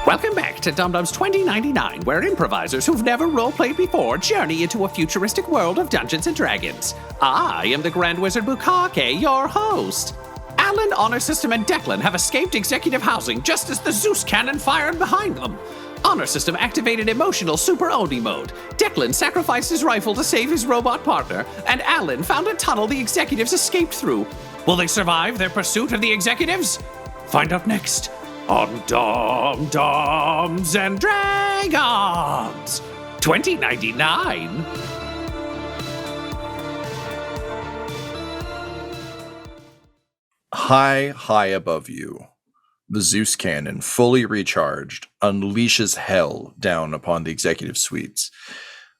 Welcome back to Dum Dum's 2099, where improvisers who've never roleplayed before journey into a futuristic world of Dungeons and Dragons. I am the Grand Wizard Bukake, your host. Alyn, Honor System, and Declan have escaped executive housing just as the Zeus Cannon fired behind them. Honor System activated emotional super-oni mode. Declan sacrificed his rifle to save his robot partner, and Alyn found a tunnel the executives escaped through. Will they survive their pursuit of the executives? Find out next on Dum Dums and Dragons 2099. High above you, the Zeus Cannon, fully recharged, unleashes hell down upon the executive suites.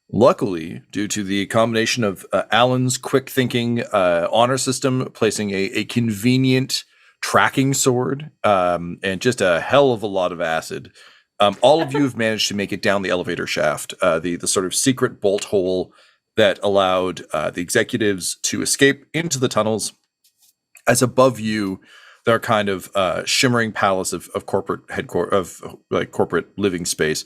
Luckily, due to the combination of Alyn's quick-thinking honor system, placing a convenient tracking sword, and just a hell of a lot of acid, all of you have managed to make it down the elevator shaft, the sort of secret bolt hole that allowed the executives to escape into the tunnels. As above you, their kind of shimmering palace of corporate headquarters, of like corporate living space,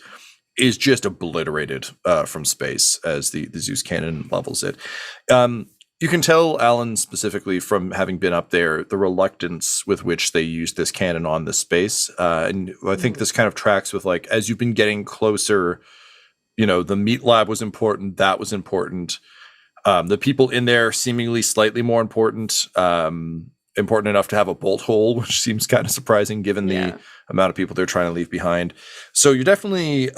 is just obliterated from space as the Zeus Cannon levels it. You can tell, Alyn, specifically from having been up there, the reluctance with which they used this cannon on this space. And I think this kind of tracks with, like, as you've been getting closer, you know, the meat lab was important, that was important. The people in there seemingly slightly more important, important enough to have a bolt hole, which seems kind of surprising given the amount of people they're trying to leave behind. So you're definitely,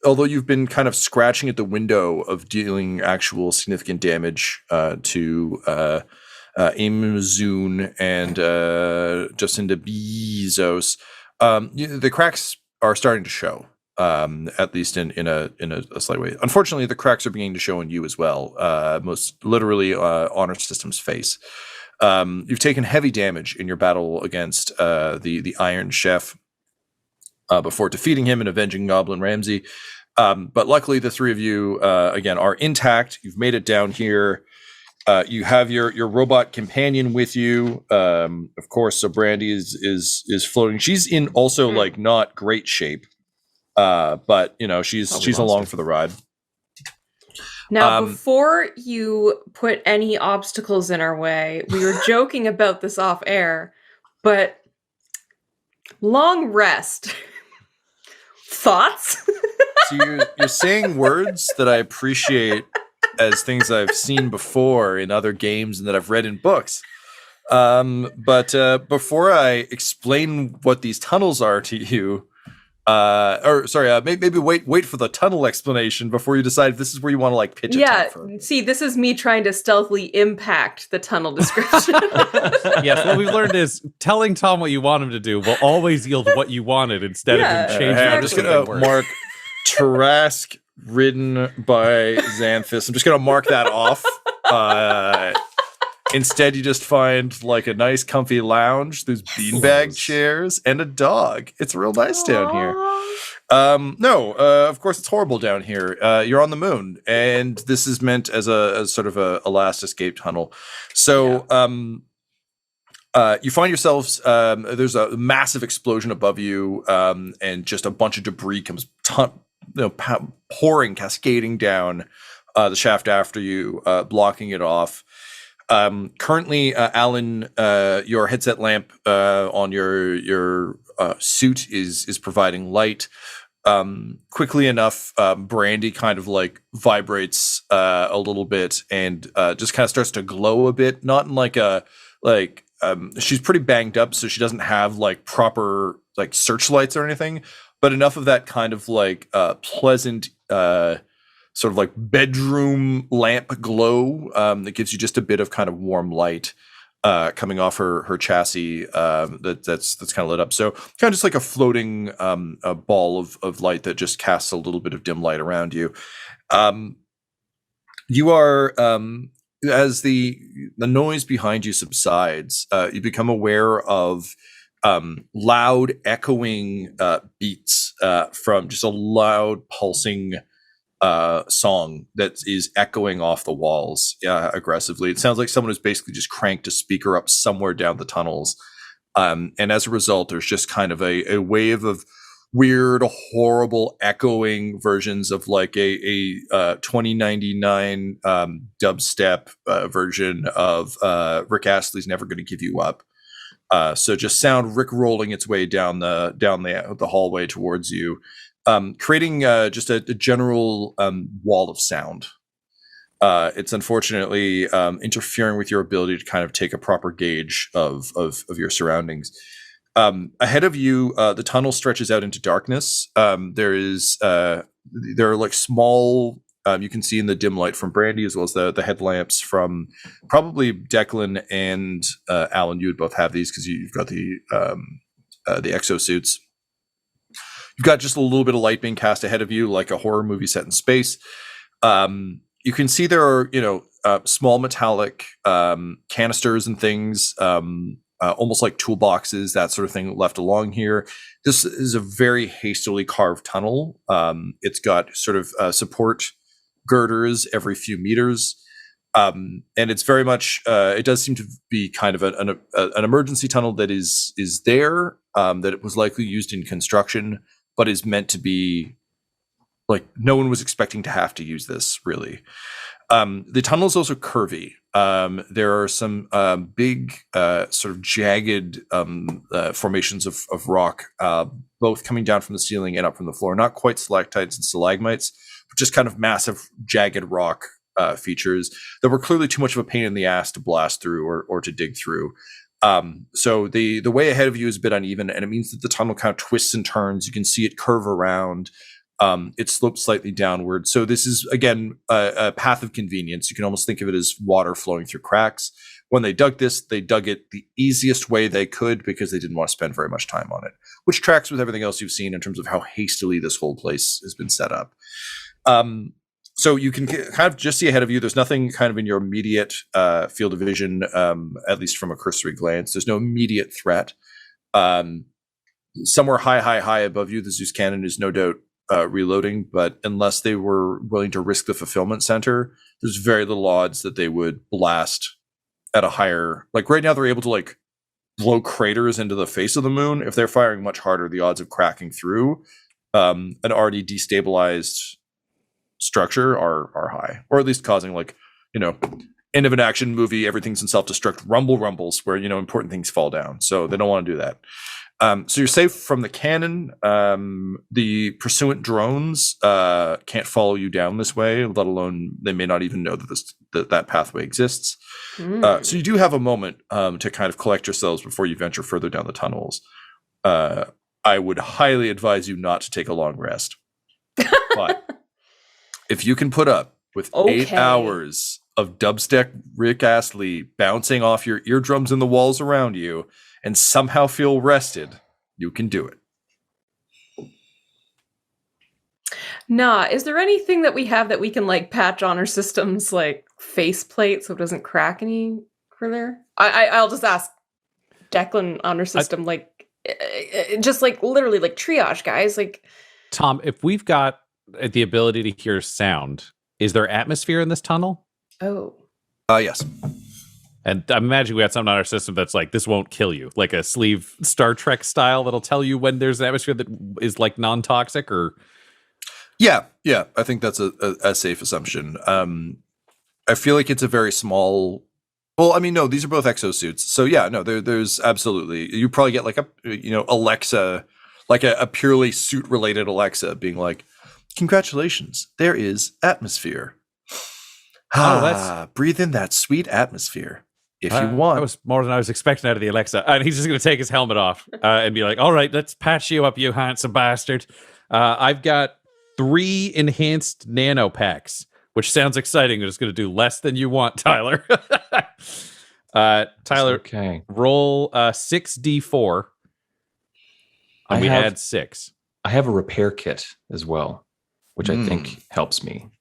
although you've been kind of scratching at the window of dealing actual significant damage to Amazon and Jacinda Bezos, the cracks are starting to show. At least in a slight way. Unfortunately, the cracks are beginning to show in you as well. Most literally, Honor System's face. You've taken heavy damage in your battle against the Iron Chef before defeating him and avenging Goblin Ramsey. But luckily, the three of you again are intact. You've made it down here. You have your robot companion with you. Of course, so Brandy is floating. She's in also like not great shape. But you know, she's along for the ride. Now, before you put any obstacles in our way, we were joking about this off air, but long rest. Thoughts? So you're saying words that I appreciate as things I've seen before in other games and that I've read in books. But before I explain what these tunnels are to you, maybe wait for the tunnel explanation before you decide if this is where you want to like pitch it. See, this is me trying to stealthily impact the tunnel description. Yes, what we've learned is telling Tom what you want him to do will always yield what you wanted instead of him changing. I'm just gonna mark Tarask ridden by Xanthus. I'm just gonna mark that off. Instead, you just find like a nice comfy lounge. There's beanbag chairs and a dog. It's real nice down here. Of course it's horrible down here. You're on the moon, and this is meant as a sort of a last escape tunnel. So you find yourselves, there's a massive explosion above you, and just a bunch of debris comes pouring, cascading down the shaft after you, blocking it off. Currently, Alyn, your headset lamp on your suit is providing light. Quickly enough, Brandy kind of like vibrates a little bit and just kind of starts to glow a bit. Not in like she's pretty banged up, so she doesn't have like proper like searchlights or anything, but enough of that kind of like pleasant sort of like bedroom lamp glow that gives you just a bit of kind of warm light coming off her chassis that's kind of lit up. So kind of just like a floating a ball of light that just casts a little bit of dim light around you. You are as the noise behind you subsides, you become aware of loud echoing beats from just a loud pulsing song that is echoing off the walls aggressively. It sounds like someone has basically just cranked a speaker up somewhere down the tunnels. And as a result, there's just kind of a wave of weird, horrible, echoing versions of like a 2099 dubstep version of Rick Astley's "Never Gonna Give You Up." So just sound Rick rolling its way down the hallway towards you, creating just a general wall of sound. It's unfortunately interfering with your ability to kind of take a proper gauge of your surroundings. Ahead of you, the tunnel stretches out into darkness. There are like small, you can see in the dim light from Brandy, as well as the headlamps from probably Declan and Alyn. You would both have these because you've got the exosuits. You've got just a little bit of light being cast ahead of you, like a horror movie set in space. You can see there are, small metallic canisters and things, almost like toolboxes, that sort of thing left along here. This is a very hastily carved tunnel. It's got sort of support girders every few meters. And it's very much, it does seem to be kind of an emergency tunnel that is there, that it was likely used in construction, but is meant to be like, no one was expecting to have to use this, really. The tunnel is also curvy. There are some big, sort of jagged formations of rock, both coming down from the ceiling and up from the floor. Not quite stalactites and stalagmites, but just kind of massive, jagged rock features that were clearly too much of a pain in the ass to blast through or to dig through. So the way ahead of you is a bit uneven, and it means that the tunnel kind of twists and turns. You can see it curve around. It slopes slightly downward. So this is, again, a path of convenience. You can almost think of it as water flowing through cracks. When they dug this, they dug it the easiest way they could because they didn't want to spend very much time on it, which tracks with everything else you've seen in terms of how hastily this whole place has been set up. So you can kind of just see ahead of you. There's nothing kind of in your immediate field of vision, at least from a cursory glance. There's no immediate threat. Somewhere high above you, the Zeus Cannon is no doubt reloading, but unless they were willing to risk the fulfillment center, there's very little odds that they would blast at a higher, like right now they're able to like blow craters into the face of the moon. If they're firing much harder, the odds of cracking through an already destabilized structure are high, or at least causing, like, end of an action movie, everything's in self-destruct rumbles where, important things fall down. So they don't want to do that. So you're safe from the cannon. The pursuant drones can't follow you down this way, let alone they may not even know that pathway exists. So you do have a moment to kind of collect yourselves before you venture further down the tunnels. I would highly advise you not to take a long rest. But if you can put up with 8 hours of dubstep Rick Astley bouncing off your eardrums and the walls around you, and somehow feel rested, you can do it. Nah, is there anything that we have that we can like patch on our systems, like faceplate, so it doesn't crack any further? I'll just ask Declan on our system, just like literally like triage, guys. Like, Tom, if we've got the ability to hear sound, is there atmosphere in this tunnel? Oh. Yes. And I'm imagining we got something on our system that's like, this won't kill you, like a sleeve Star Trek style that'll tell you when there's an atmosphere that is like non-toxic, or. Yeah. I think that's a safe assumption. I feel like it's a very small. Well, I mean, no, these are both exosuits, so yeah, no, there's absolutely. You probably get like a Alexa, like a purely suit related Alexa, being like, "Congratulations, there is atmosphere. Breathe in that sweet atmosphere." If you want. That was more than I was expecting out of the Alexa. And he's just going to take his helmet off and be like, all right, let's patch you up, you handsome bastard. I've got 3 enhanced nano packs, which sounds exciting. It's going to do less than you want, Tyler. Tyler, roll 6d4. And we add 6. I have a repair kit as well, which I think helps me.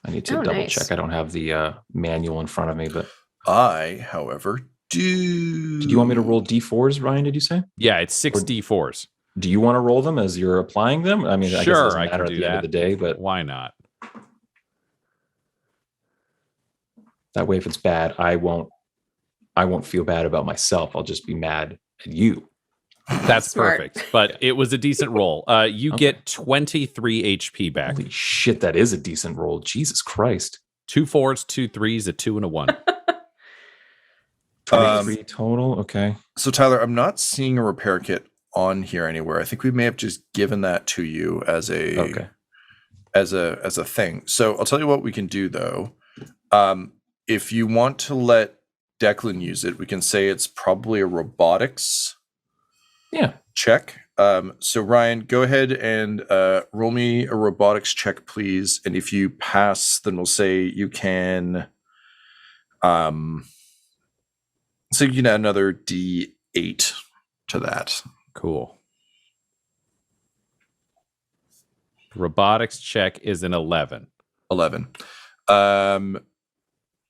I need to double check. I don't have the manual in front of me, but I, however, do. Did you want me to roll d4s, Ryan? Did you say? Yeah, it's 6 d4s. Do you want to roll them as you're applying them? I mean, sure, I guess it doesn't matter at the end of the day, but why not? That way, if it's bad, I won't feel bad about myself. I'll just be mad at you That's Smart. perfect. But it was a decent roll. You get 23 HP back. Holy shit, that is a decent roll. Jesus Christ. 2 4s, 2 3s, a 2, and a 1. 23 total. Okay. So Tyler, I'm not seeing a repair kit on here anywhere. I think we may have just given that to you as a as a thing. So I'll tell you what we can do though. If you want to let Declan use it, we can say it's probably a robotics check. So Ryan, go ahead and roll me a robotics check, please. And if you pass, then we'll say you can so you can add another D8 to that. Cool. Robotics check is an 11. 11.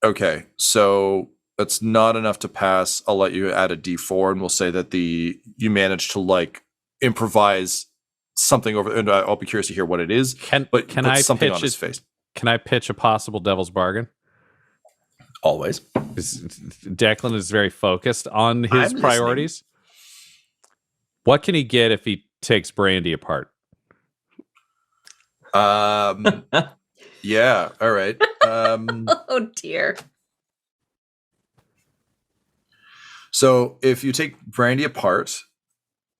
Okay, so that's not enough to pass. I'll let you add a D4, and we'll say that you managed to like improvise something over, and I'll be curious to hear what it is. Can I something pitch on his face? Can I pitch a possible devil's bargain? Always. Declan is very focused on his priorities. What can he get if he takes Brandy apart? Yeah. All right. Oh dear. So if you take Brandy apart,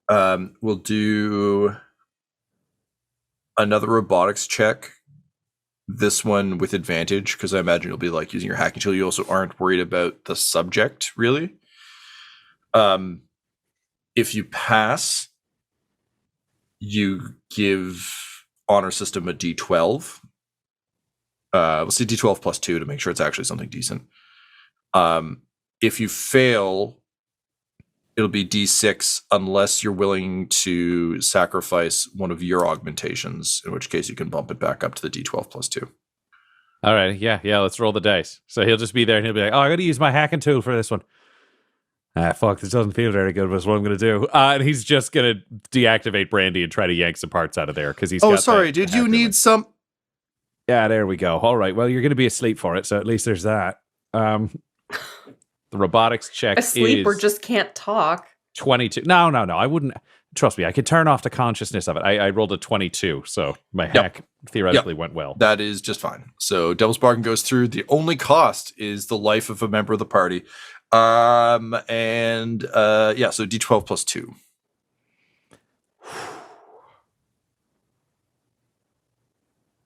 we'll do another robotics check. This one with advantage, because I imagine you'll be like using your hacking tool. You also aren't worried about the subject, really. If you pass, you give honor system a D12. We'll see D12 plus 2 to make sure it's actually something decent. If you fail, it'll be D6 unless you're willing to sacrifice one of your augmentations, in which case you can bump it back up to the D12 plus 2. All right. Yeah. Let's roll the dice. So he'll just be there and he'll be like, oh, I got to use my hacking tool for this one. Fuck, this doesn't feel very good, but it's what I'm going to do. And he's just going to deactivate Brandy and try to yank some parts out of there because he's got sorry. Did you need some? Yeah, there we go. All right. Well, you're going to be asleep for it, so at least there's that. The robotics check Asleep is or just can't talk. 22. No. I wouldn't. Trust me, I could turn off the consciousness of it. I rolled a 22, so my hack theoretically went well. That is just fine. So Devil's Bargain goes through. The only cost is the life of a member of the party. So D12 plus 2.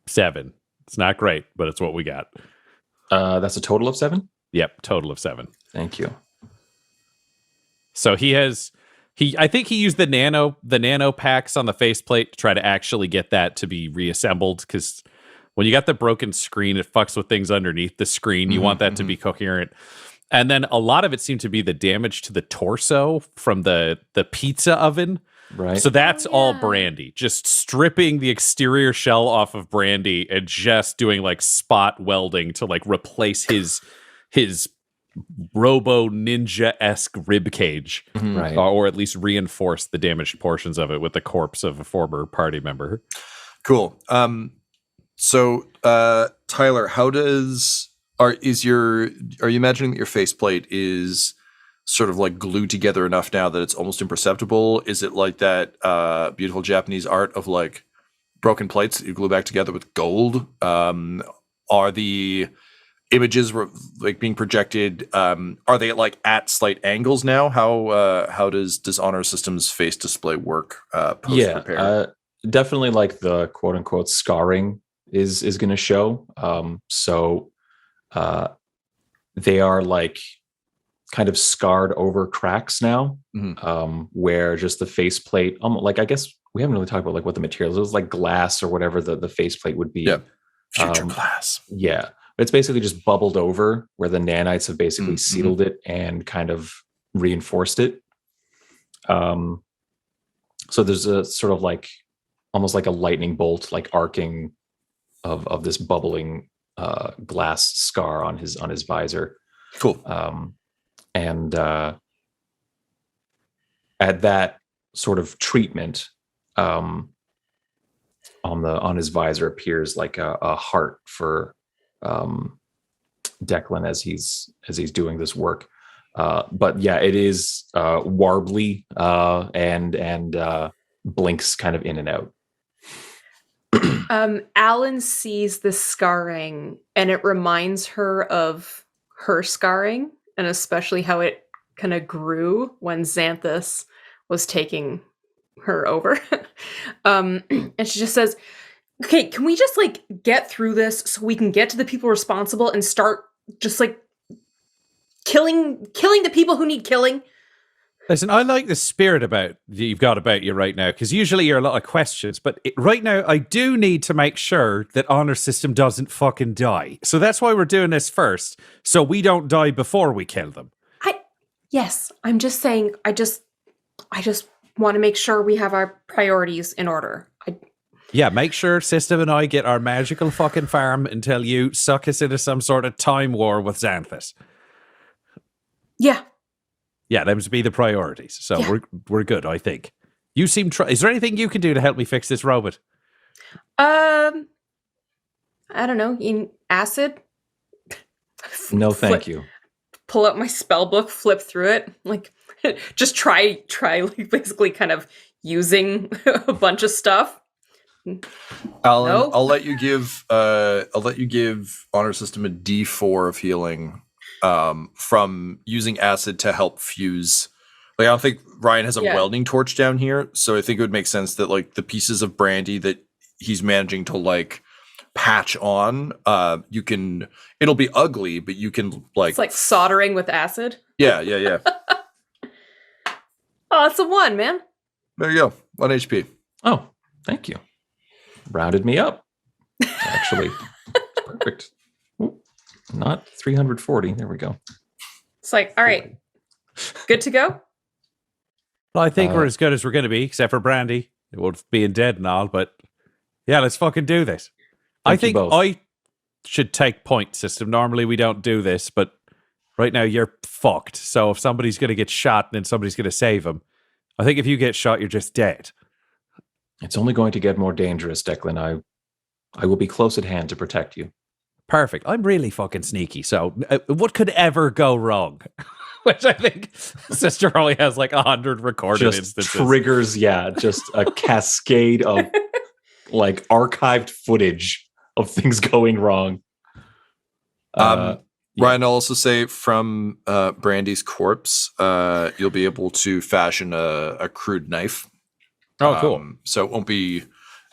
Seven. It's not great, but it's what we got. That's a total of 7? Yep, total of 7. Thank you. So I think he used the nano packs on the faceplate to try to actually get that to be reassembled, because when you got the broken screen, it fucks with things underneath the screen. You want that to be coherent. And then a lot of it seemed to be the damage to the torso from the pizza oven. Right. So that's all Brandy. Just stripping the exterior shell off of Brandy and just doing like spot welding to like replace his Robo Ninja-esque rib cage, Right. or at least reinforce the damaged portions of it with the corpse of a former party member. Cool. So Tyler, are you imagining that your faceplate is sort of like glued together enough now that it's almost imperceptible? Is it like that beautiful Japanese art of like broken plates that you glue back together with gold? Are the images like being projected? Are they like at slight angles now? How does Honor Systems face display work post repair? Yeah, definitely like the quote unquote scarring is going to show. They are like kind of scarred over cracks now, where just the faceplate, like I guess we haven't really talked about like what the materials. It was like glass or whatever the faceplate would be. Yeah, future glass. Yeah, but it's basically just bubbled over where the nanites have basically sealed it and kind of reinforced it. So there's a sort of like almost like a lightning bolt, like arcing of this bubbling glass scar on his visor. Cool. And at that sort of treatment, on his visor appears like a heart for Declan as he's doing this work. But yeah, it is warbly and blinks kind of in and out. Alyn sees the scarring, and it reminds her of her scarring, and especially how it kind of grew when Xanthus was taking her over. And she just says, okay, can we just like get through this so we can get to the people responsible and start just like killing the people who need killing? Listen, I like the spirit you've got about you right now, because usually you're a lot of questions, but right now I do need to make sure that honor system doesn't fucking die. So that's why we're doing this first, so we don't die before we kill them. Yes, I'm just saying, I just want to make sure we have our priorities in order. Yeah, make sure System and I get our magical fucking farm until you suck us into some sort of time war with Xanthus. Yeah. Yeah, them would be the priorities. So yeah. We're good, I think. You seem is there anything you can do to help me fix this robot? I don't know. In acid? No, thank you. Pull out my spell book, flip through it, like just try like basically kind of using a bunch of stuff. Alyn, No? I'll let you give honor system a D4 of healing from using acid to help fuse. Like, I don't think Ryan has a welding torch down here, so I think it would make sense that like the pieces of brandy that he's managing to like patch on, it'll be ugly, but you can like, it's like soldering with acid. Yeah. Oh, it's a 1, man. There you go. 1 HP. Oh, thank you. Rounded me up. Actually, it's perfect. Ooh, not 340. There we go. It's like, all right, good to go. Well, I think we're as good as we're going to be, except for Brandy. It would being dead and all, but yeah, let's fucking do this. I think I should take point system. Normally we don't do this, but right now you're fucked. So if somebody's going to get shot and then somebody's going to save him, I think if you get shot, you're just dead. It's only going to get more dangerous, Declan. I will be close at hand to protect you. Perfect. I'm really fucking sneaky. So what could ever go wrong? Which I think Sister only has like 100 recorded instances. Triggers, just a cascade of like archived footage of things going wrong. Ryan, I'll also say from Brandy's corpse, you'll be able to fashion a crude knife. Oh, cool. So it won't be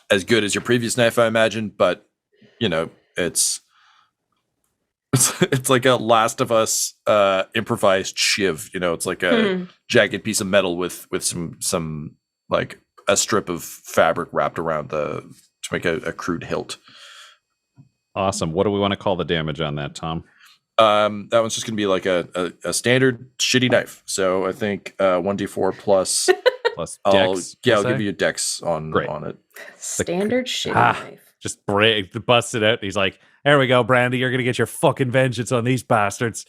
as good as your previous knife, I imagine, but it's like a Last of Us improvised shiv. It's like a jagged piece of metal with some like a strip of fabric wrapped around to make a crude hilt. Awesome. What do we want to call the damage on that, Tom? That one's just gonna be like a standard shitty knife. So I think 1d4 plus dex. I'll give you a dex on it. Standard shitty knife. Just bust it out. And he's like, there we go, Brandy. You're gonna get your fucking vengeance on these bastards.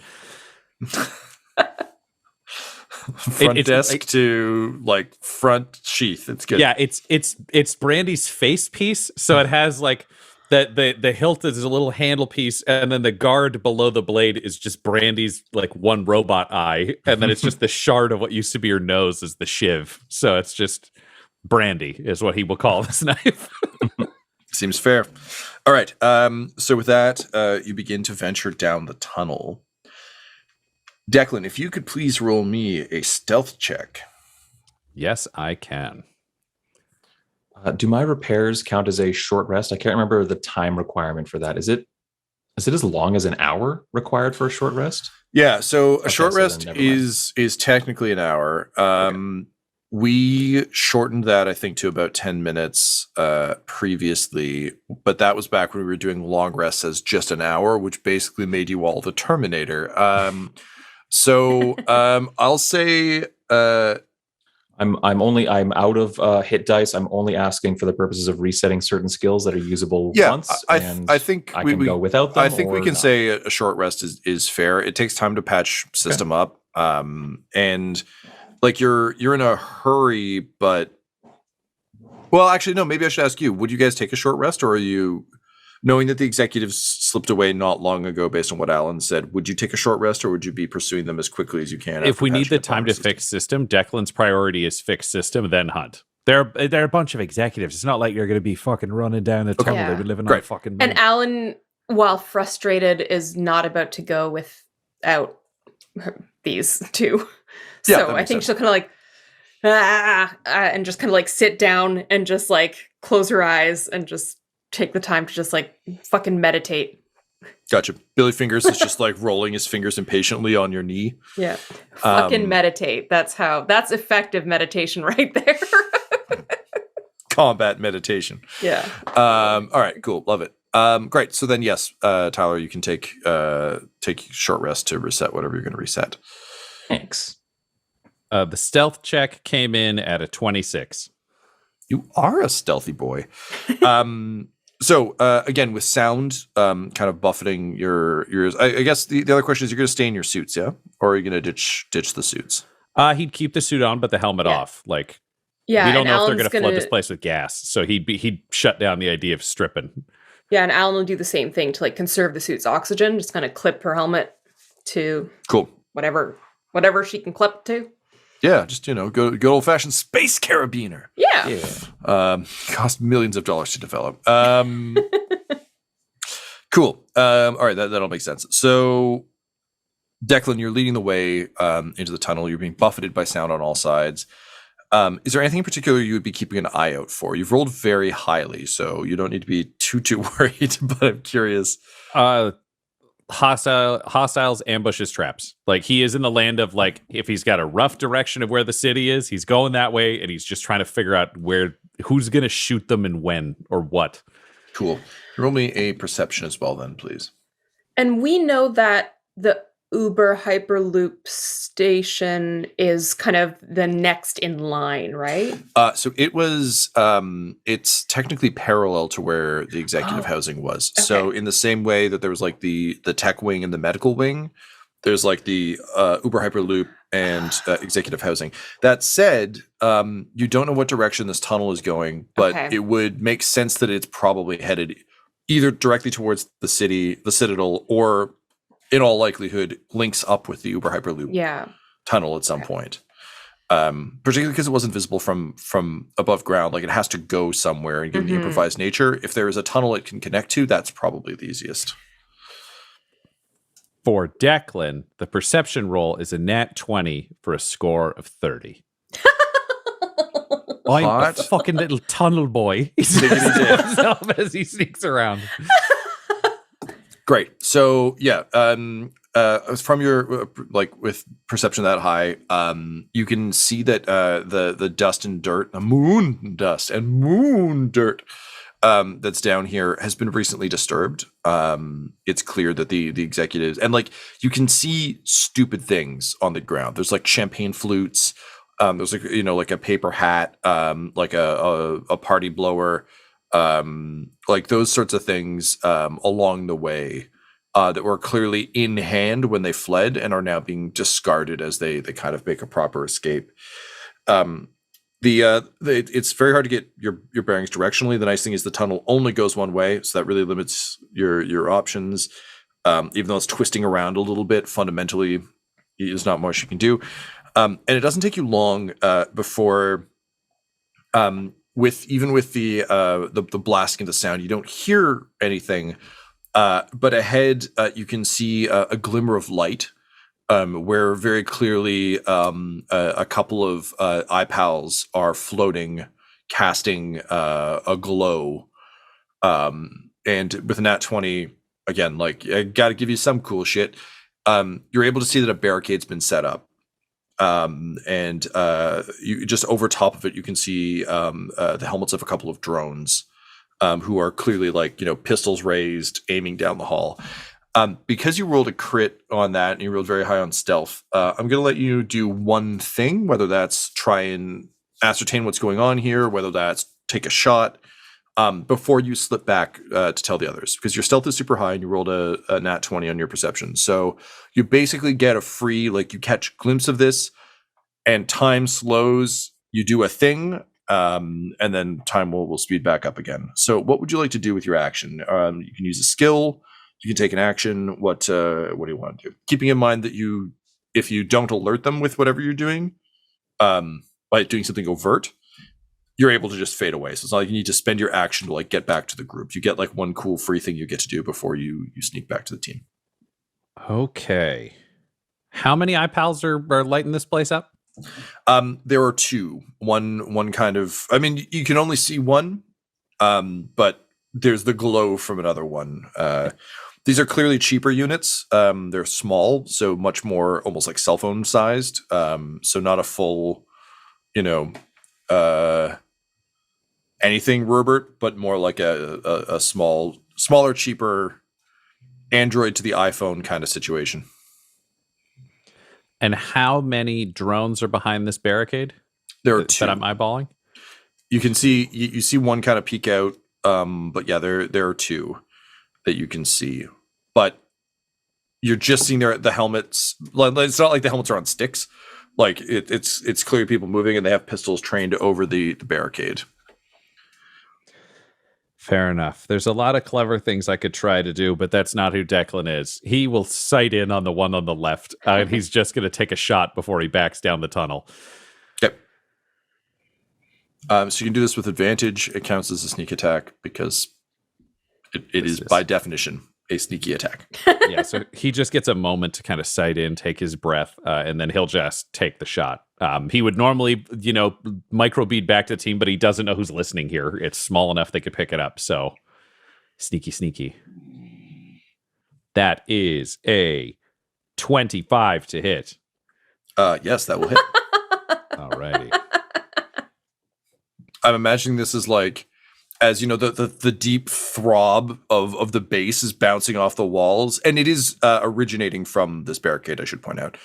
Front desk to like front sheath. It's good. Yeah, it's Brandy's face piece. So it has like the hilt is a little handle piece, and then the guard below the blade is just Brandy's like one robot eye, and then it's just the shard of what used to be her nose is the shiv. So it's just Brandy is what he will call this knife. Seems fair. All right. So with that, you begin to venture down the tunnel. Declan, if you could please roll me a stealth check. Yes, I can. Do my repairs count as a short rest? I can't remember the time requirement for that. Is it as long as an hour required for a short rest? Yeah, so a short rest is technically an hour. Okay. We shortened that, I think, to about 10 minutes previously, but that was back when we were doing long rests as just an hour, which basically made you all the Terminator. So I'll say I'm out of hit dice. I'm only asking for the purposes of resetting certain skills that are usable once. I think I can go without them. I think we can say a short rest is fair. It takes time to patch system up, and like you're in a hurry. But well, actually, no. Maybe I should ask you: would you guys take a short rest, or are you? Knowing that the executives slipped away not long ago based on what Alyn said, would you take a short rest or would you be pursuing them as quickly as you can? If we need patching the up time on to the system? fix system, Declan's priority is fix system, then hunt. They're a bunch of executives. It's not like you're going to be fucking running down a tunnel. Yeah. They've been living on Great. fucking And money. Alyn, while frustrated, is not about to go without these two. Yeah, So that I makes think sense. she'll kind of like, and just kind of like sit down and just like close her eyes and just take the time to just like fucking meditate. Gotcha. Billy Fingers is just like rolling his fingers impatiently on your knee. Yeah. Fucking meditate. That's effective meditation right there. Combat meditation. Yeah. All right, cool. Love it. Great. So then, yes, Tyler, you can take short rest to reset whatever you're going to reset. Thanks. The stealth check came in at a 26. You are a stealthy boy. So again, with sound kind of buffeting your ears, I guess the other question is, you're going to stay in your suits, yeah? Or are you going to ditch the suits? He'd keep the suit on, but the helmet off. Like, Yeah. we don't and know if they're Alan's going to flood this place with gas. So he'd shut down the idea of stripping. Yeah, and Alyn will do the same thing to like conserve the suit's oxygen. Just kind of clip her helmet to Cool. whatever she can clip to. Yeah, just, good old-fashioned space carabiner. Yeah. Cost millions of dollars to develop. Cool. All right, that all makes sense. So, Declan, you're leading the way into the tunnel. You're being buffeted by sound on all sides. Is there anything in particular you would be keeping an eye out for? You've rolled very highly, so you don't need to be too worried, but I'm curious. Hostiles, ambushes, traps. Like, he is in the land of, like, if he's got a rough direction of where the city is, he's going that way, and he's just trying to figure out who's going to shoot them and when or what. Cool. Roll me a perception as well then, please. And we know that the Uber Hyperloop station is kind of the next in line, right? So it was, it's technically parallel to where the executive housing was. Okay. So in the same way that there was like the tech wing and the medical wing, there's like the Uber Hyperloop and executive housing. That said, you don't know what direction this tunnel is going, but Okay. it would make sense that it's probably headed either directly towards the city, the Citadel, or in all likelihood links up with the Uber Hyperloop Yeah. tunnel at some point. Particularly because it wasn't visible from above ground. Like, it has to go somewhere, and given the improvised nature, if there is a tunnel it can connect to, that's probably the easiest. For Declan, the perception roll is a nat 20 for a score of 30. I'm a Hot. fucking little tunnel boy. He Diggity says to dip. himself as he sneaks around. Great. So yeah, from your with perception that high, you can see that the dust and dirt, the moon dust and moon dirt that's down here has been recently disturbed. It's clear that the executives, and like, you can see stupid things on the ground. There's like champagne flutes. There's like, like a paper hat, like a party blower, like those sorts of things along the way that were clearly in hand when they fled and are now being discarded as they kind of make a proper escape. It's very hard to get your bearings directionally. The nice thing is the tunnel only goes one way, so that really limits your options. Even though it's twisting around a little bit, fundamentally, there's not much you can do. And it doesn't take you long before, with the blasting into sound, you don't hear anything. But ahead, you can see a glimmer of light, where very clearly a couple of iPals are floating, casting a glow. And with a nat 20, again, like, I got to give you some cool shit. You're able to see that a barricade's been set up. And you just over top of it, you can see the helmets of a couple of drones, who are clearly like, pistols raised, aiming down the hall. Because you rolled a crit on that and you rolled very high on stealth, I'm going to let you do one thing, whether that's try and ascertain what's going on here, whether that's take a shot, before you slip back to tell the others, because your stealth is super high and you rolled a nat 20 on your perception. So you basically get a free, like, you catch a glimpse of this and time slows, you do a thing, and then time will speed back up again. So what would you like to do with your action? You can use a skill. You can take an action. What do you want to do? Keeping in mind that if you don't alert them with whatever you're doing, by doing something overt, you're able to just fade away. So it's not like you need to spend your action to like get back to the group. You get like one cool free thing you get to do before you sneak back to the team. Okay. How many iPals are lighting this place up? There are two. One kind of, I mean, you can only see one, but there's the glow from another one. These are clearly cheaper units. They're small, so much more almost like cell phone sized. So not a full, anything Robert, but more like a smaller, cheaper Android to the iPhone kind of situation. And how many drones are behind this barricade? There are two that I'm eyeballing. You can see you see one kind of peek out, but yeah, there are two that you can see. But you're just seeing the helmets. It's not like the helmets are on sticks. Like it's clearly people moving, and they have pistols trained over the barricade. Fair enough. There's a lot of clever things I could try to do, but that's not who Declan is. He will sight in on the one on the left, and he's just going to take a shot before he backs down the tunnel. Yep. So you can do this with advantage. It counts as a sneak attack because it is by definition a sneaky attack. Yeah, so he just gets a moment to kind of sight in, take his breath, and then he'll just take the shot. He would normally, microbead back to the team, but he doesn't know who's listening here. It's small enough they could pick it up. So sneaky. That is a 25 to hit. Yes, that will hit. Alrighty. I'm imagining this is like, as you know, the deep throb of the bass is bouncing off the walls, and it is originating from this barricade, I should point out.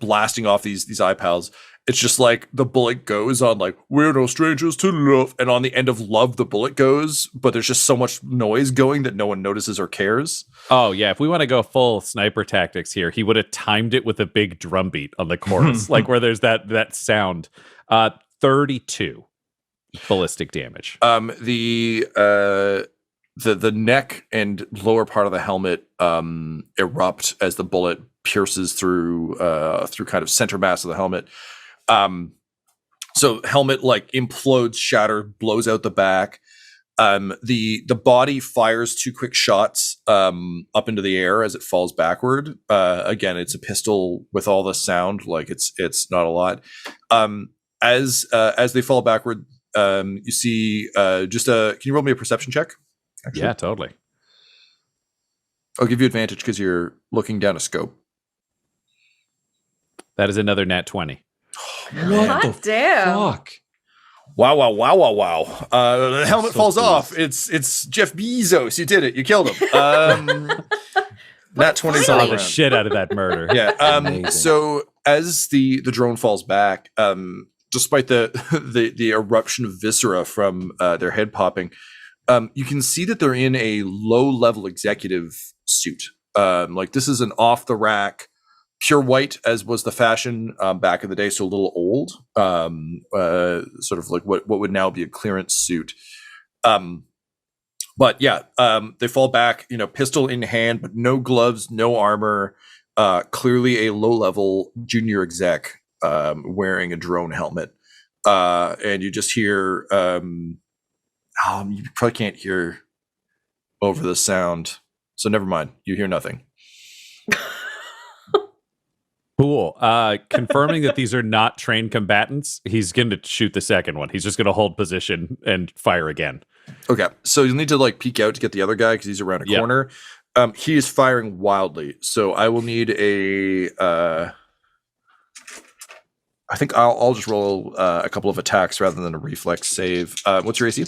Blasting off these iPals. It's just like the bullet goes on like, we're no strangers to love, and on the end of love the bullet goes, but there's just so much noise going that no one notices or cares. Oh yeah, if we want to go full sniper tactics here, he would have timed it with a big drum beat on the chorus, like where there's that sound. 32 ballistic damage. The neck and lower part of the helmet erupt as the bullet pierces through kind of center mass of the helmet. So helmet like implodes, shattered, blows out the back. The body fires two quick shots up into the air as it falls backward. Again, it's a pistol with all the sound, like it's not a lot. As they fall backward, you see can you roll me a perception check? Actually? Yeah, totally. I'll give you advantage because you're looking down a scope. That is another nat 20. What damn. Fuck? Wow. The helmet falls off. It's Jeff Bezos. You did it. You killed him. Nat 20 Saw the shit out of that murder. Yeah. So as the drone falls back, despite the eruption of viscera from their head popping, you can see that they're in a low-level executive suit. Like this is an off-the-rack, pure white, as was the fashion back in the day, so a little old, sort of like what would now be a clearance suit. But yeah, they fall back, pistol in hand, but no gloves, no armor. Clearly a low-level junior exec wearing a drone helmet. And you just hear... you probably can't hear over the sound, so never mind. You hear nothing. Cool. Confirming that these are not trained combatants, he's going to shoot the second one. He's just going to hold position and fire again. Okay, so you'll need to like peek out to get the other guy because he's around a corner. He is firing wildly, so I will need a... I think I'll just roll a couple of attacks rather than a reflex save. What's your AC?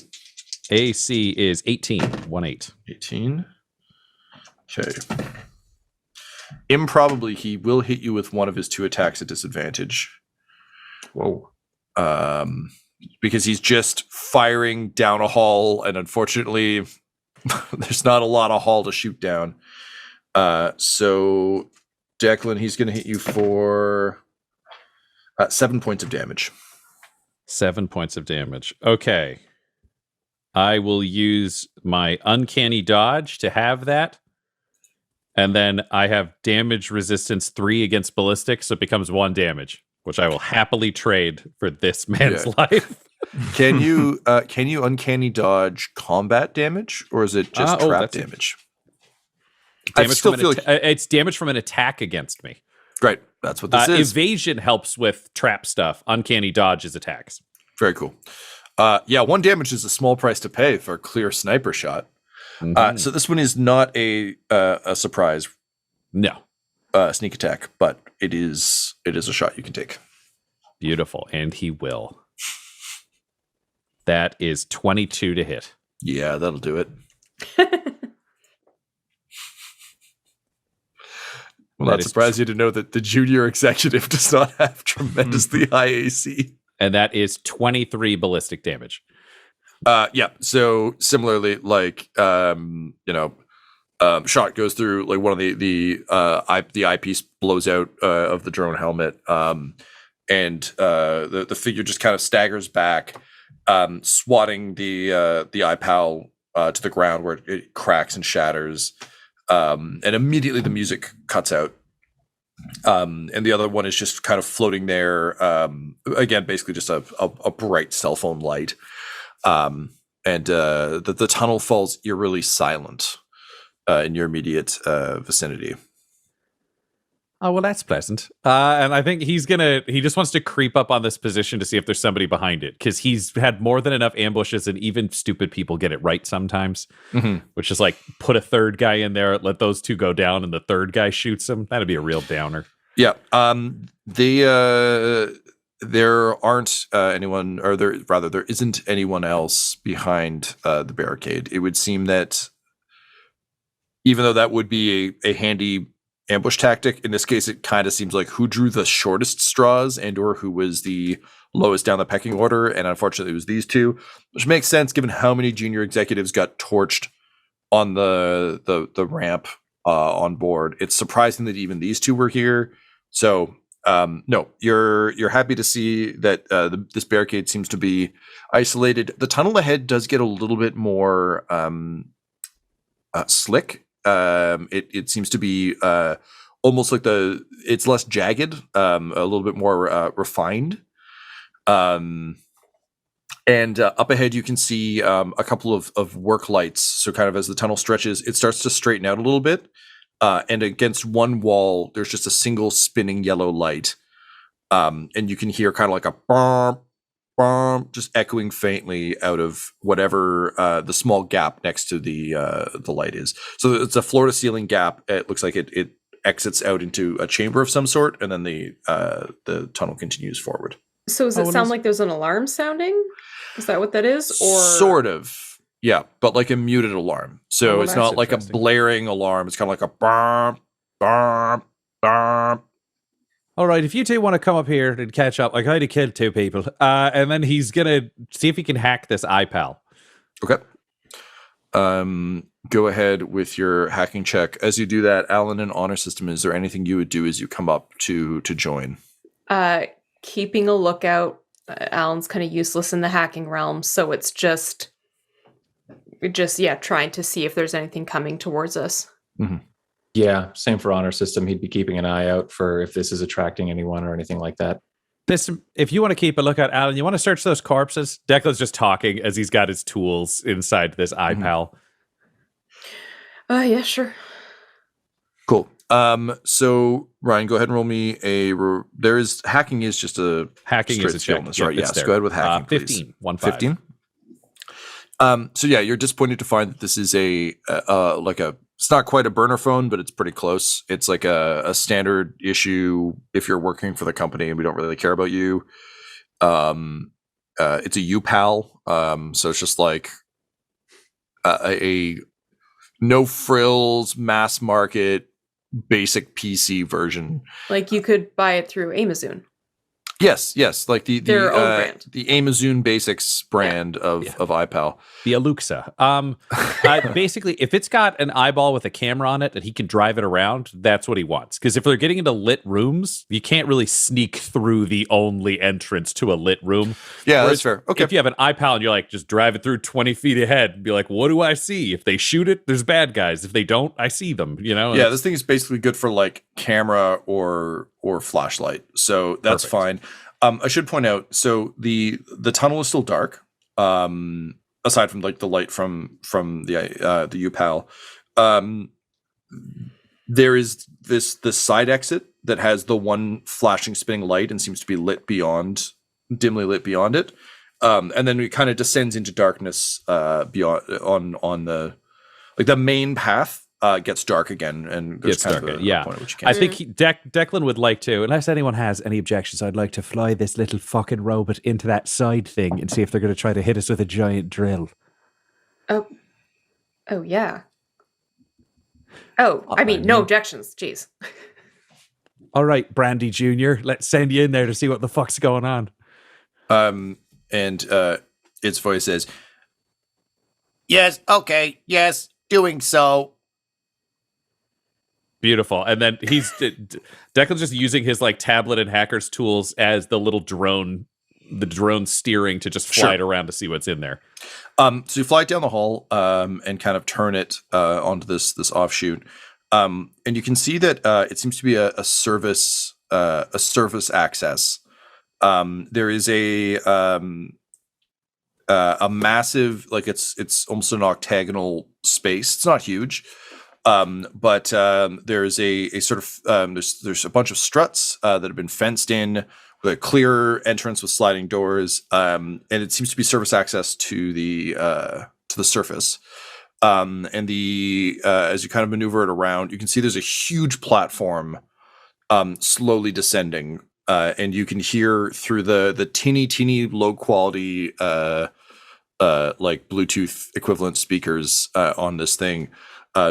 AC is 18. 1-8. 18. Okay. Improbably, he will hit you with one of his two attacks at disadvantage. Whoa. Because he's just firing down a hall, and unfortunately, there's not a lot of hall to shoot down. So, Declan, he's going to hit you for 7 points of damage. 7 points of damage. Okay. I will use my uncanny dodge to have that. And then I have damage resistance 3 against ballistic, so it becomes 1 damage, which I will happily trade for this man's life. Can you uncanny dodge combat damage, or is it just trap damage? I still feel it's damage from an attack against me. Great, that's what this is. Evasion helps with trap stuff. Uncanny dodge is attacks. Very cool. 1 damage is a small price to pay for a clear sniper shot. Mm-hmm. So this one is not a surprise. No. Sneak attack, but it is a shot you can take. Beautiful, and he will. That is 22 to hit. Yeah, that'll do it. Well, not surprised you to know that the junior executive does not have tremendously high AC. And that is 23 ballistic damage. So similarly, like shot goes through like one of the eyepiece blows out of the drone helmet, and the figure just kind of staggers back, swatting the iPal to the ground where it cracks and shatters, and immediately the music cuts out. And the other one is just kind of floating there. Again, basically just a bright cell phone light. And the tunnel falls eerily silent in your immediate vicinity. Oh, well, that's pleasant. And I think he just wants to creep up on this position to see if there's somebody behind it, because he's had more than enough ambushes, and even stupid people get it right sometimes, which is like put a third guy in there, let those two go down, and the third guy shoots him. That'd be a real downer. Yeah. There aren't anyone, or there isn't anyone else behind the barricade. It would seem that even though that would be a handy ambush tactic, in this case, it kind of seems like who drew the shortest straws and or who was the lowest down the pecking order. And unfortunately, it was these two, which makes sense given how many junior executives got torched on the ramp on board. It's surprising that even these two were here. So no, you're happy to see that this barricade seems to be isolated. The tunnel ahead does get a little bit more slick. It seems to be almost like it's less jagged, a little bit more refined. And up ahead, you can see a couple of work lights. So kind of as the tunnel stretches, it starts to straighten out a little bit. And against one wall, there's just a single spinning yellow light. And you can hear kind of like a bump, bump, just echoing faintly out of whatever the small gap next to the light is. So it's a floor to ceiling gap. It looks like it exits out into a chamber of some sort, and then the tunnel continues forward. So does it sound like there's an alarm sounding? Is that what that is? Or sort of. Yeah, but like a muted alarm. So it's not like a blaring alarm. It's kind of like a bump, bump, bump. All right, if you two want to come up here and catch up, like I already killed 2 people, and then he's gonna see if he can hack this iPal. Okay. Go ahead with your hacking check. As you do that, Alyn, in honor system, is there anything you would do as you come up to join? Keeping a lookout. Alan's kind of useless in the hacking realm, so it's just trying to see if there's anything coming towards us. Mm-hmm. Yeah, same for honor system. He'd be keeping an eye out for if this is attracting anyone or anything like that. If you want to keep a lookout, Alyn, you want to search those corpses? Declan's just talking as he's got his tools inside this iPal. Yeah, sure. Cool. So Ryan, go ahead and roll me hacking is just a hacking is a check. Right? Yes. Go ahead with hacking. 15. 15. So yeah, you're disappointed to find that this is it's not quite a burner phone, but it's pretty close. It's like a standard issue if you're working for the company and we don't really care about you. It's a UPAL. So it's just like a no frills, mass market, basic PC version. Like you could buy it through Amazon. Yes, like Their own brand. the Amazon Basics brand of iPal. The Aluxa. Basically, if it's got an eyeball with a camera on it and he can drive it around, that's what he wants. Because if they're getting into lit rooms, you can't really sneak through the only entrance to a lit room. Yeah, Whereas that's fair. Okay. If you have an iPal and you're like, just drive it through 20 feet ahead and be like, what do I see? If they shoot it, there's bad guys. If they don't, I see them. You know? Yeah, this thing is basically good for like camera or flashlight. So that's fine. I should point out, so the tunnel is still dark. Aside from like the light from the UPAL, there is this side exit that has the one flashing spinning light and seems to be dimly lit beyond it. And then it kind of descends into darkness beyond on the main path. Gets dark again and goes kind of a point at which you can't. I think Declan would like to, unless anyone has any objections, I'd like to fly this little fucking robot into that side thing and see if they're going to try to hit us with a giant drill. Oh yeah. Oh, I mean, no objections. Jeez. All right, Brandy Jr., let's send you in there to see what the fuck's going on. And its voice says, "Yes, okay, yes, doing so." Beautiful. And then Declan's just using his like tablet and hacker's tools as the little drone steering to just fly it around to see what's in there. So you fly it down the hall and kind of turn it onto this offshoot. And you can see that it seems to be a service access. There is a massive, like it's almost an octagonal space. It's not huge. But there's a sort of there's a bunch of struts that have been fenced in with a clear entrance with sliding doors, and it seems to be service access to the surface. And as you kind of maneuver it around, you can see there's a huge platform slowly descending, and you can hear through the teeny low quality like Bluetooth equivalent speakers on this thing.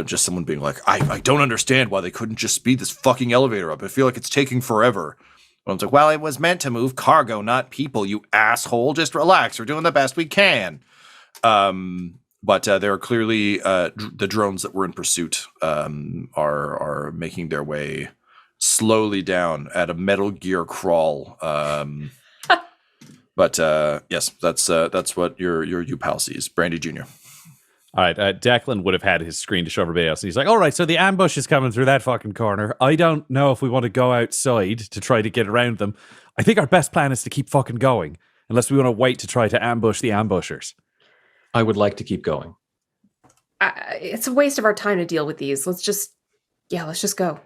Just someone being like, I don't understand why they couldn't just speed this fucking elevator up. I feel like it's taking forever. And it's like, well, it was meant to move cargo, not people, you asshole. Just relax. We're doing the best we can. But there are clearly the drones that were in pursuit are making their way slowly down at a Metal Gear crawl. But yes, that's what your UPAL sees. Brandy Jr. All right, Declan would have had his screen to show everybody else. And he's like, all right, so the ambush is coming through that fucking corner. I don't know if we want to go outside to try to get around them. I think our best plan is to keep fucking going, unless we want to wait to try to ambush the ambushers. I would like to keep going. It's a waste of our time to deal with these. Let's just go.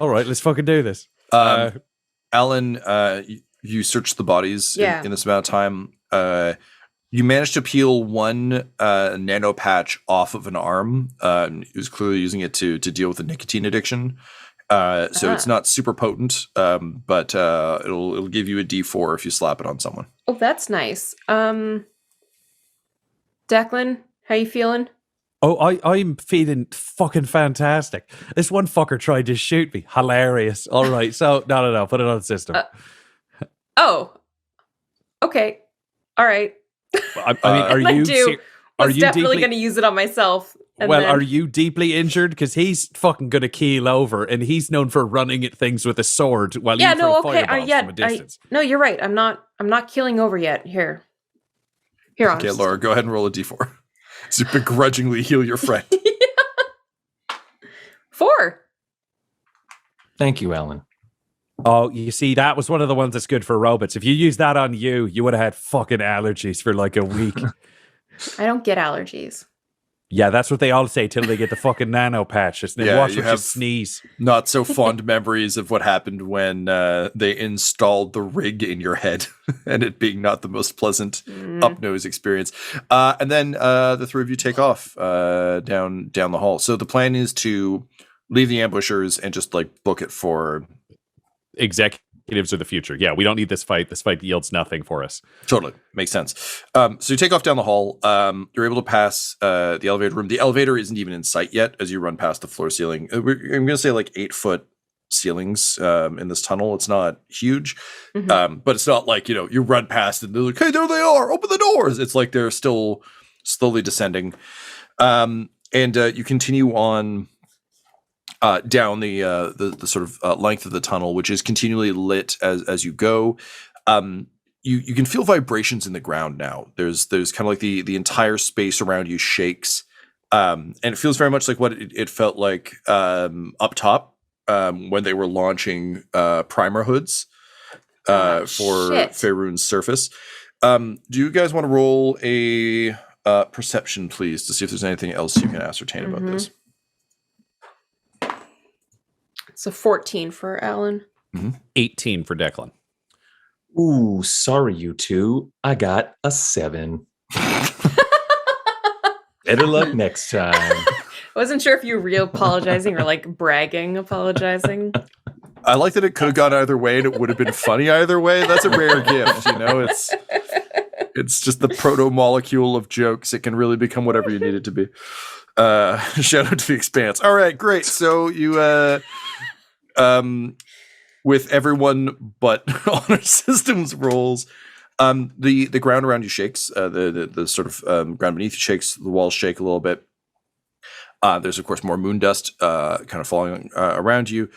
All right, let's fucking do this. Alyn, you searched the bodies in this amount of time. You managed to peel one nano patch off of an arm. He was clearly using it to deal with a nicotine addiction. So it's not super potent, but it'll give you a D4 if you slap it on someone. Oh, that's nice. Declan, how you feeling? Oh, I'm feeling fucking fantastic. This one fucker tried to shoot me. Hilarious. All right, so no, put it on the system. Oh, okay, all right. I mean, are you definitely going to use it on myself? Are you deeply injured? Because he's fucking going to keel over, and he's known for running at things with a sword while you throw fireballs from a distance. No, you're right. I'm not keeling over yet. Here. Okay, Laura, go ahead and roll a D4. So begrudgingly heal your friend. 4. Thank you, Alyn. Oh, you see, that was one of the ones that's good for robots. If you use that on you, you would have had fucking allergies for like a week. I don't get allergies. Yeah, that's what they all say till they get the fucking nano patch. Watch what you sneeze. Not so fond memories of what happened when they installed the rig in your head and it being not the most pleasant up-nose experience. And then the three of you take off down the hall. So the plan is to leave the ambushers and just like book it for executives of the future. Yeah, we don't need this fight. This fight yields nothing for us. Totally. Makes sense. So you take off down the hall. You're able to pass the elevator room. The elevator isn't even in sight yet as you run past the floor ceiling. I'm going to say like 8 foot ceilings in this tunnel. It's not huge, but it's not like, you run past and they're like, hey, there they are, open the doors. It's like they're still slowly descending. And you continue on down the sort of length of the tunnel, which is continually lit as you go. You can feel vibrations in the ground now. There's kind of like the entire space around you shakes. And it feels very much like what it felt like up top when they were launching primer hoods for Faerun's surface. Do you guys want to roll a perception, please, to see if there's anything else you can ascertain about this? It's a 14 for Alyn. 18 for Declan. Ooh, sorry, you two. I got a 7. Better luck next time. I wasn't sure if you were real apologizing or like bragging apologizing. I like that it could have gone either way and it would have been funny either way. That's a rare gift, It's just the proto-molecule of jokes. It can really become whatever you need it to be. Shout out to the Expanse. All right, great. So you, with everyone but honor systems rolls, the ground around you shakes. The sort of ground beneath you shakes. The walls shake a little bit. There's of course more moon dust kind of falling around you.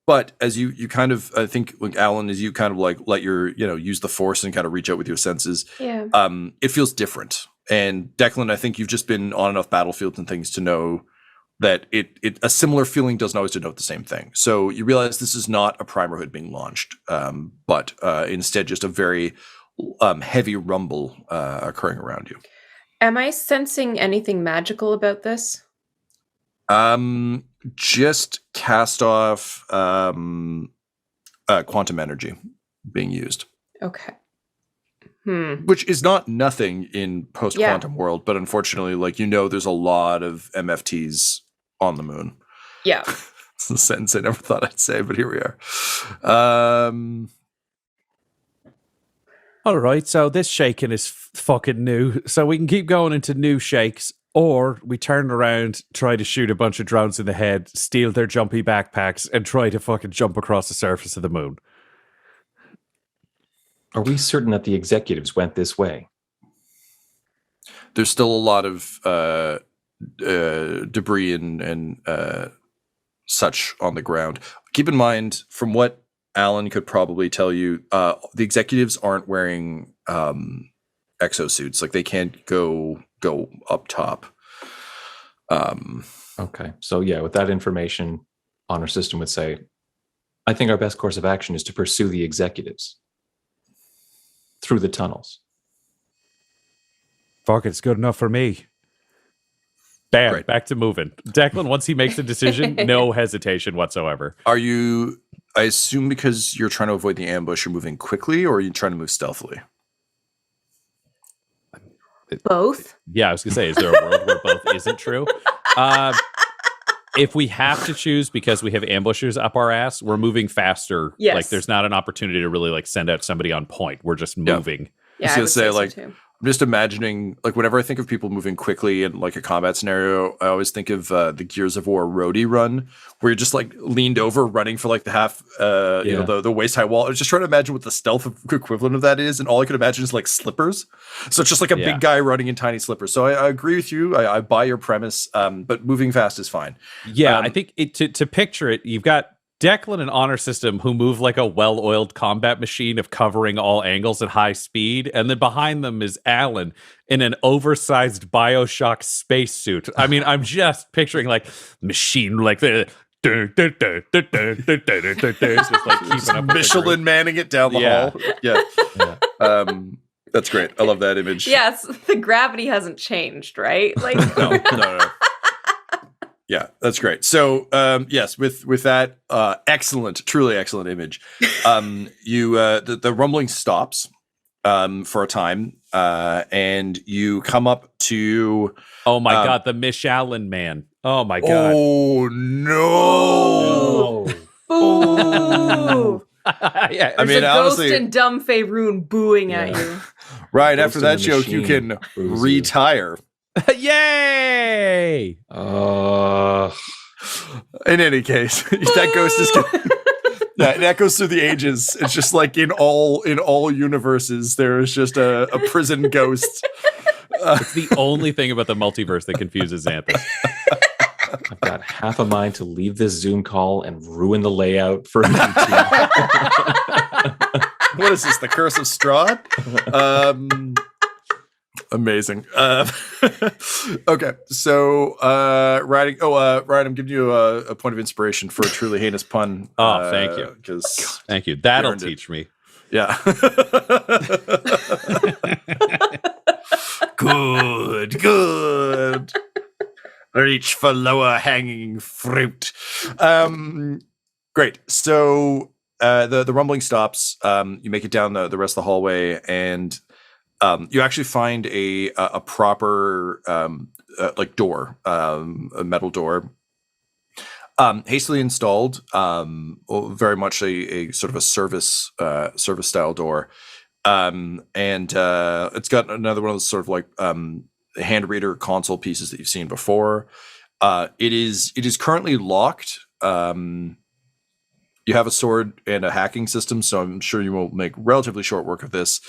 But as you kind of, I think, like Alyn, as you kind of like let your, use the force and kind of reach out with your senses, it feels different. And Declan, I think you've just been on enough battlefields and things to know that a similar feeling doesn't always denote the same thing. So you realize this is not a primer hood being launched, but instead just a very heavy rumble occurring around you. Am I sensing anything magical about this? Just cast off quantum energy being used. Okay. Which is not nothing in post-quantum world, but unfortunately, there's a lot of MFTs on the moon. Yeah. It's a sentence I never thought I'd say, but here we are. All right, so this shaking is fucking new. So we can keep going into new shakes, or we turn around, try to shoot a bunch of drones in the head, steal their jumpy backpacks, and try to fucking jump across the surface of the moon. Are we certain that the executives went this way? There's still a lot of debris and such on the ground. Keep in mind, from what Alyn could probably tell you, the executives aren't wearing exosuits. Like, they can't go up top. Okay. So yeah, with that information, Honor System would say, I think our best course of action is to pursue the executives through the tunnels. Fuck, it's good enough for me. Bam, Great. Back to moving. Declan, once he makes a decision, no hesitation whatsoever. I assume because you're trying to avoid the ambush, you're moving quickly, or are you trying to move stealthily? Both? Yeah, I was going to say, is there a world where both isn't true? If we have to choose because we have ambushers up our ass, we're moving faster. Yes. Like, there's not an opportunity to really send out somebody on point. We're just moving. Yeah, I was I gonna would say, so too. I'm just imagining, whenever I think of people moving quickly in a combat scenario, I always think of the Gears of War roadie run, where you're just leaned over, running for the half, the waist high wall. I was just trying to imagine what the stealth equivalent of that is, and all I could imagine is slippers. So it's just a big guy running in tiny slippers. So I agree with you. I buy your premise, but moving fast is fine. Yeah, I think to picture it, you've got Declan and Honor System who move like a well-oiled combat machine of covering all angles at high speed, and then behind them is Alyn in an oversized Bioshock spacesuit. I mean, I'm just picturing machine the just keeping up Michelin manning it down the hall. Yeah. That's great. I love that image. Yes, the gravity hasn't changed, right? No. Yeah, that's great. So, yes, with that truly excellent image, the rumbling stops for a time, and you come up to. Oh my God, the Michelin man! Oh my God! Oh no! Boo! Yeah, There's a ghost and dumb Faerun booing at you. Right Ghost after that in the joke, you machine can boos you. retire. Yay! In any case, that ghost is that goes through the ages. It's just like in all universes, there is just a prison ghost. It's the only thing about the multiverse that confuses Xanthus. I've got half a mind to leave this Zoom call and ruin the layout for YouTube. What is this? The Curse of Strahd? Amazing. Okay, so Ryan, I'm giving you a point of inspiration for a truly heinous pun. Oh, thank you. Thank you. That'll teach me. Yeah. Good. Reach for lower hanging fruit. Great. So the rumbling stops. You make it down the rest of the hallway, and you actually find a proper like door, a metal door, hastily installed. Very much a sort of a service style door, and it's got another one of those sort of like hand reader console pieces that you've seen before. It is currently locked. You have a sword and a hacking system, so I'm sure you will make relatively short work of this.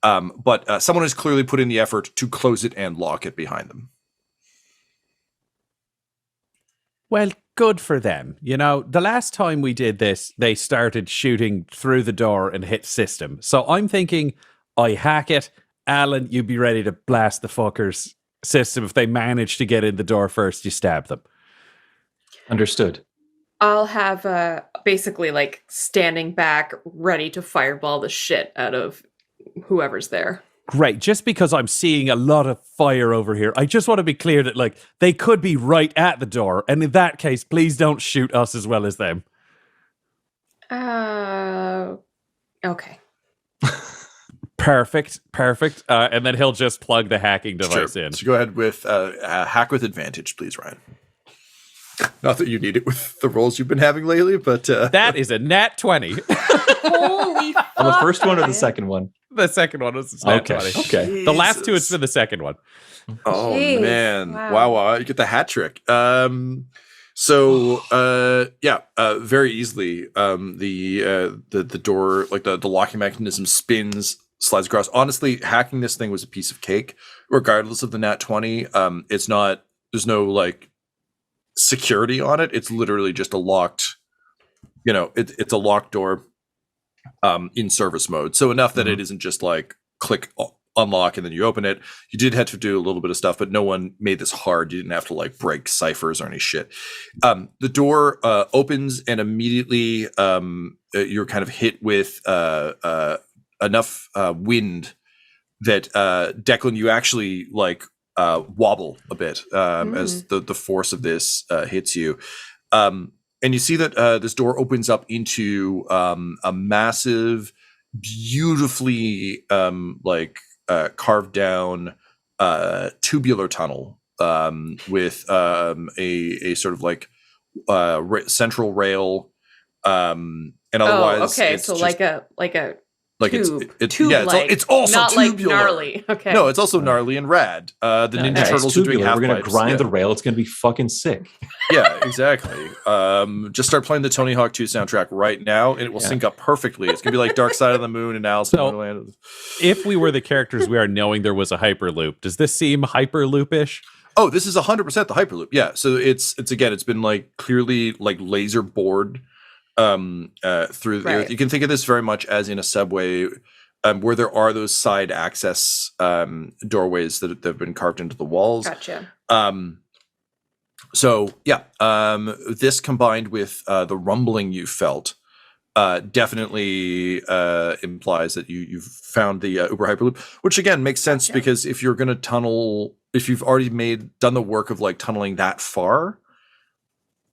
But someone has clearly put in the effort to close it and lock it behind them. Well, good for them. You know, the last time we did this, they started shooting through the door and hit system. So I'm thinking, I hack it. Alyn, you be ready to blast the fuckers' system. If they manage to get in the door first, you stab them. Understood. I'll have basically like standing back, ready to fireball the shit out of whoever's there. Great. Just because I'm seeing a lot of fire over here, I just want to be clear that like they could be right at the door, and in that case, please don't shoot us as well as them. Okay. Perfect. And then he'll just plug the hacking device in. So go ahead with hack with advantage, please, Ryan. Not that you need it with the rolls you've been having lately, but that is a nat 20. Holy fuck. On the first one or the second one? The second one was a nat 20. Okay. The last two, it's for the second one. Oh, Jeez. man. Wow. Wow. You get the hat trick. Very easily, the door, like the locking mechanism spins, slides across. Honestly, hacking this thing was a piece of cake, regardless of the nat 20. There's no like security on it. It's literally just a locked, it's a locked door in service mode. So enough that it isn't just like click unlock and then you open it. You did have to do a little bit of stuff, but no one made this hard. You didn't have to like break ciphers or any shit. The door opens and immediately you're kind of hit with enough wind that Declan, you actually like wobble a bit as the force of this hits you. And you see that this door opens up into a massive, beautifully carved down tubular tunnel with a sort of like central rail. And otherwise, okay. it's So just, like a tube. It's also not tubular. Like gnarly. Okay. No, it's also gnarly and rad. The Ninja Turtles are doing half We're gonna pipes. grind the rail. It's gonna be fucking sick. Yeah, exactly. Just start playing the Tony Hawk 2 soundtrack right now, and it will sync up perfectly. It's gonna be like Dark Side of the Moon and Alice in Wonderland. If we were the characters we are knowing there was a hyperloop, does this seem hyperloop-ish? Oh, this is 100% the hyperloop. Yeah, so it's been like clearly like laser bored through the earth. You can think of this very much as in a subway where there are those side access doorways that have been carved into the walls. Gotcha. This combined with the rumbling you felt definitely implies that you've found the Uber Hyperloop, which again makes sense because if you're going to tunnel, if you've already done the work of like tunneling that far,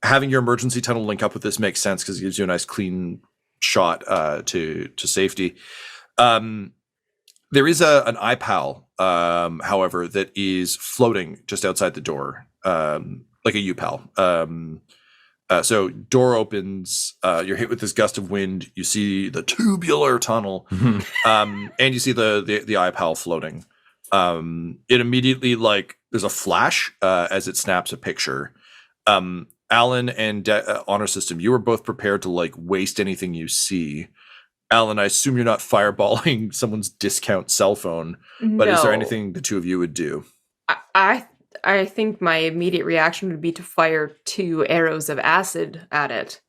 having your emergency tunnel link up with this makes sense because it gives you a nice clean shot to safety. There is an iPal, however, that is floating just outside the door, like a U-Pal. So door opens, you're hit with this gust of wind. You see the tubular tunnel, and you see the iPal floating. It immediately there's a flash as it snaps a picture. Alyn and Honor System, you are both prepared to like waste anything you see. Alyn, I assume you're not fireballing someone's discount cell phone, but is there anything the two of you would do? I think my immediate reaction would be to fire 2 arrows of acid at it.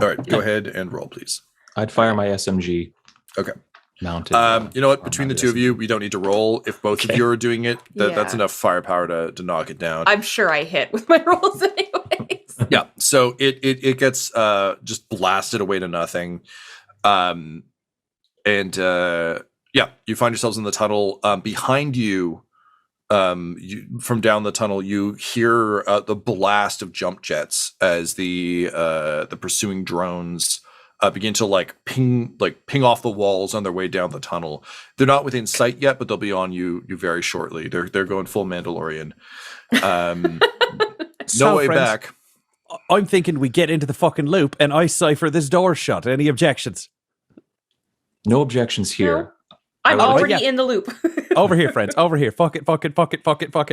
All right, go ahead and roll, please. I'd fire my SMG. Okay. Mounted. You know what? Between the two of you, we don't need to roll. If both of you are doing it, that's enough firepower to knock it down. I'm sure I hit with my rolls anyways. Yeah, so it gets just blasted away to nothing. You find yourselves in the tunnel. Behind you, from down the tunnel, you hear the blast of jump jets as the pursuing drones begin to ping off the walls on their way down the tunnel. They're not within sight yet, but they'll be on you very shortly. They're going full Mandalorian. No way back. I'm thinking we get into the fucking loop and I cipher this door shut. Any objections? No objections here. No. I'm already in the loop. Over here, friends. Over here. Fuck it.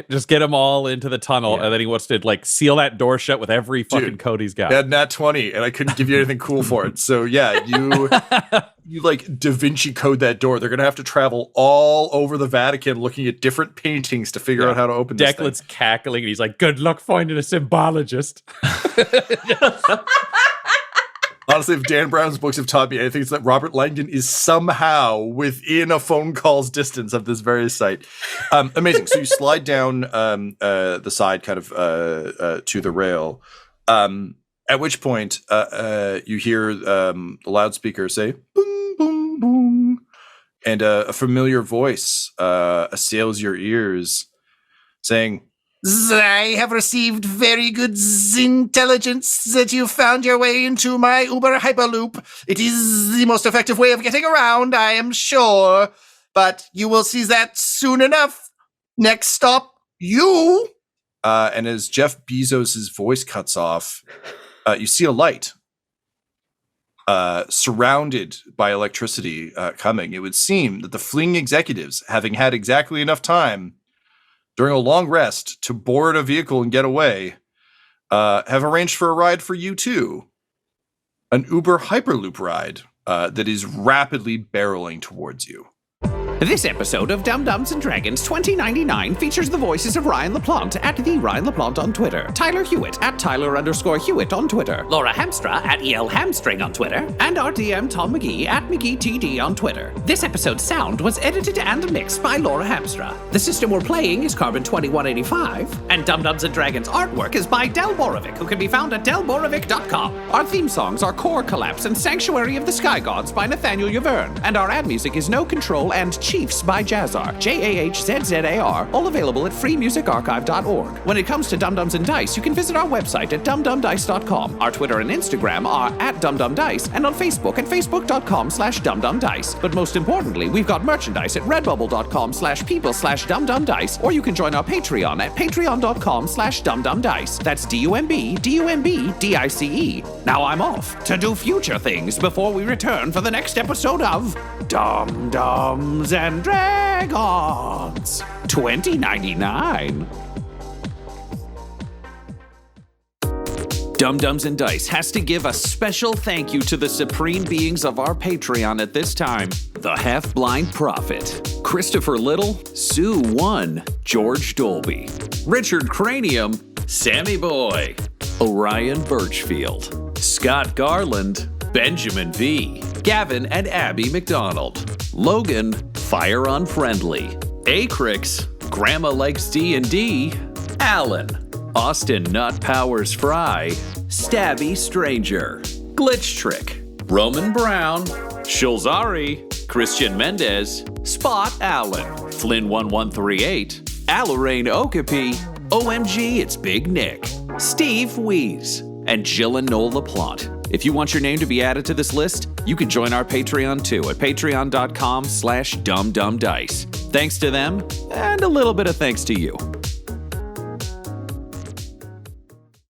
Just get them all into the tunnel, and then he wants to seal that door shut with every fucking code he's got. I had nat 20, and I couldn't give you anything cool for it. So yeah, you Da Vinci code that door. They're gonna have to travel all over the Vatican, looking at different paintings to figure out how to open this thing. Declan's cackling, and he's like, "Good luck finding a symbologist." Honestly, if Dan Brown's books have taught me anything, it's that Robert Langdon is somehow within a phone call's distance of this very site. Amazing. So you slide down the side kind of to the rail, at which point you hear the loudspeaker say, boom, boom, boom, and a familiar voice assails your ears saying, I have received very good intelligence that you found your way into my Uber hyperloop. It is the most effective way of getting around, I am sure. But you will see that soon enough. Next stop, you. And as Jeff Bezos' voice cuts off, you see a light surrounded by electricity coming. It would seem that the fleeing executives, having had exactly enough time during a long rest to board a vehicle and get away, have arranged for a ride for you too. An Uber Hyperloop ride that is rapidly barreling towards you. This episode of Dum Dums and Dragons 2099 features the voices of Ryan LaPlante at the Ryan LaPlante on Twitter, Tyler Hewitt at Tyler_Hewitt on Twitter, Laura Hamstra at EL Hamstring on Twitter, and our DM Tom McGee at McGeeTD on Twitter. This episode's sound was edited and mixed by Laura Hamstra. The system we're playing is Carbon 2185, and Dum Dums and Dragons artwork is by Del Borovic, who can be found at delborovic.com. Our theme songs are Core Collapse and Sanctuary of the Sky Gods by Nathaniel Yaverne, and our ad music is No Control and Chiefs by Jazzar, JAHZZAR, all available at freemusicarchive.org. When it comes to Dum Dums and Dice, you can visit our website at dumdumdice.com. Our Twitter and Instagram are at dumdumdice, and on Facebook at facebook.com/dumdumdice. But most importantly, we've got merchandise at redbubble.com/people/dumdumdice, or you can join our Patreon at patreon.com/dumdumdice. That's DUMBDICE. Now I'm off to do future things before we return for the next episode of Dum Dums and Dragons 2099. Dum Dums and Dice has to give a special thank you to the supreme beings of our Patreon at this time. The Half-Blind Prophet, Christopher Little, Sue One, George Dolby, Richard Cranium, Sammy Boy, Orion Birchfield, Scott Garland, Benjamin V, Gavin and Abby McDonald, Logan, Fire Unfriendly, Acrix, Grandma Likes D&D, Alyn, Austin Nut Powers Fry, Stabby Stranger, Glitch Trick, Roman Brown, Shulzari, Christian Mendez, Spot Allen, Flynn 1138, Alarain Okapi, OMG It's Big Nick, Steve Wees, and Jill and Noel LaPlante. If you want your name to be added to this list, you can join our Patreon too at patreon.com/dumdumdice. Thanks to them, and a little bit of thanks to you.